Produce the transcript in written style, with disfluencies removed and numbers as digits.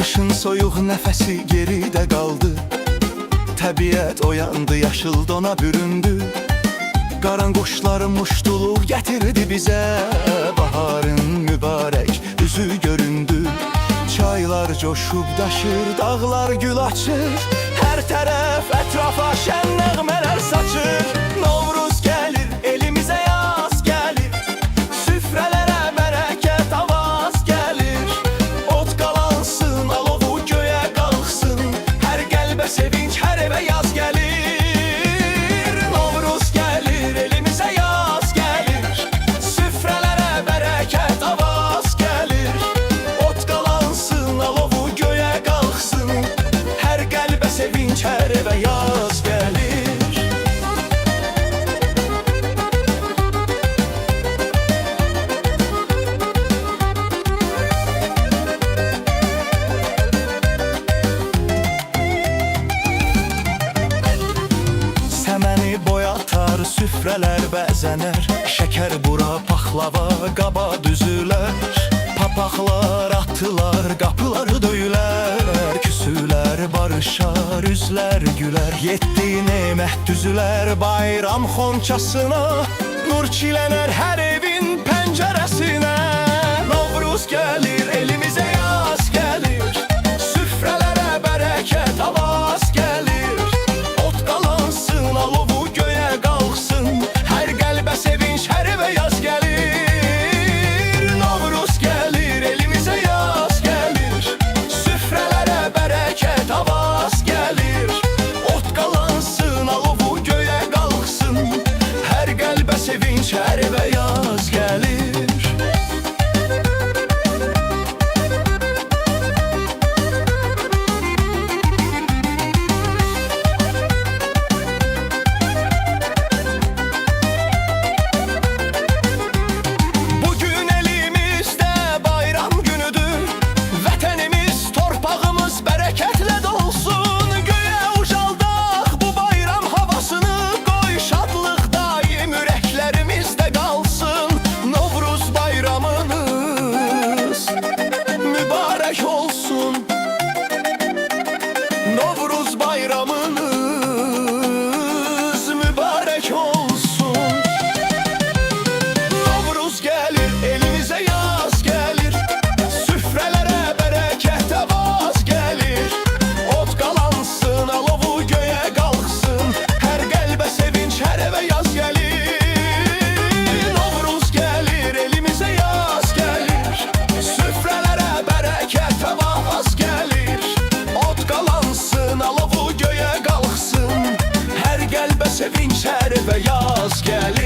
Qışın soyuq nəfəsi geridə qaldı. Təbiət oyandı, yaşıl dona büründü. Qaran quşların muştuluq gətirdi bizə. Baharın mübarək üzü göründü. Çaylar coşub daşır, dağlar gül açır. Hər tərəf ətrafa şən nəğmələr saçır. Novruz gəlir, elimizə yaz gəlir. Süfrələrə bərəkət avaz gəlir. Ot qalansın, alovu göyə qalxsın. Hər qəlbə sevinç, hər evə yaz gəlir. Novruz gəlir, elimizə yaz gəlir. Süfrələrə bərəkət avaz gəlir. Ot qalansın, alovu göyə qalxsın. Hər qəlbə sevinç, hər evə yaz gəlir. Səməni boyatar, süfrələr bəzənər. Şəkər bura, paxlava, qaba düzülər. Papaqlar, attılar, qapıları döyülər. Küsülər, barışar, üzlər gülər. Yeddi nemət düzülər bayram xonçasına. Nur çilənər hər evin pəncərəsinə. Novruz gəlir, elimizə yaz gəlir. Süfrələrə bərəkət avaz gəlir. Ot qalansın, alovu göyə qalxsın. Hər qəlbə sevinç, hər evə yaz gəlir. Novruz gəlir, elimizə yaz gəlir. Süfrələrə bərəkət avaz gəlir. Ot qalansın, alovu göyə qalxsın. Hər qəlbə sevinç, hər evə yaz gəlir. Bugün elimizdə bayram günüdür. Vətənimiz, torpağımız bərəkətlə dolsun. Göyə ucaldaq bu bayram havasını. Qoy şadlıq daim ürəklərimizdə qalsın. Novruz bayramınız mübarək olsun. Novruz bayramınız mübarək olsun. Novruz gəlir, elimizə yaz gəlir. Süfrələrə bərəkət avaz gəlir. Ot qalansın, alovu göyə qalxsın. Hər qəlbə sevinç, hər evə yaz gəlir. Novruz gəlir, elimizə yaz gəlir. Süfrələrə bərəkət avaz gəlir. Ot qalansın, alovu göyə qalxsın. Hər qəlbə sevinç, hər evə yaz gəlir.